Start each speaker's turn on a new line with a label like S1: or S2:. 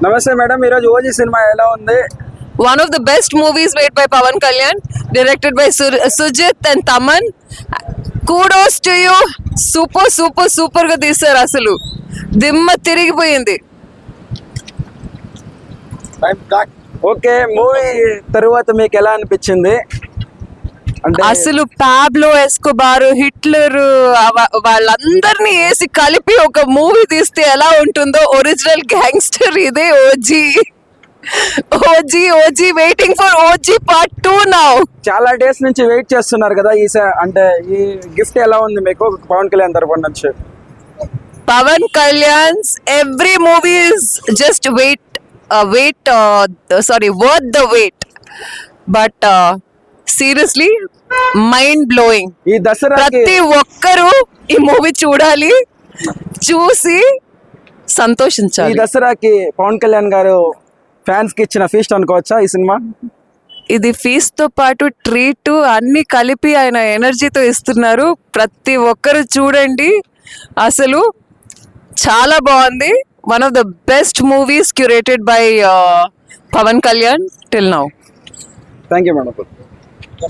S1: నమస్తే మేడం, ఈరోజు OG cinema ఎలా ఉంది?
S2: One of the best movies made by Pawan Kalyan, directed by Sujit and Taman. Kudos to you. Super గా తీశారు. అసలు దిమ్మ తిరిగిపోయింది.
S1: ఓకే, మూవీ తరువాత మీకు ఎలా అనిపించింది? అంటే
S2: అసలు పాబ్లో ఎస్కోబార్, హిట్లర్ వాళ్ళందరినీ వేసి కలిపి ఒక మూవీ తీస్తే ఎలా ఉంటుందో, ఒరిజినల్ గ్యాంగ్స్టర్ ఇదే OG waiting for OG part 2 now.
S1: చాలా డేస్ నుంచి వెయిట్ చేస్తున్నారు కదా, అంటే ఈ గిఫ్ట్ ఎలా ఉంది మీకు పవన్ కళ్యాణ్ తరఫు నుంచి?
S2: Pawan Kalyan's every movie is just worth the wait. But seriously mind blowing.
S1: ఈ దసరా
S2: ప్రతి ఒక్కరూ ఈ మూవీ చూడాలి, చూసి సంతోషించాలి.
S1: ఈ దసరాకి పవన్ కళ్యాణ్ గారు ఫ్యాన్స్ కి ఇచ్చిన ఫీస్ట్ అనుకోవచ్చా ఈ సినిమా?
S2: ఇది ఫీస్ట్ తో పాటు ట్రీట్ అన్ని కలిపి ఆయన ఎనర్జీతో ఇస్తున్నారు. ప్రతి ఒక్కరు చూడండి, అసలు చాలా బాగుంది. One of the best movies curated by Pawan Kalyan till now.
S1: Thank you madam.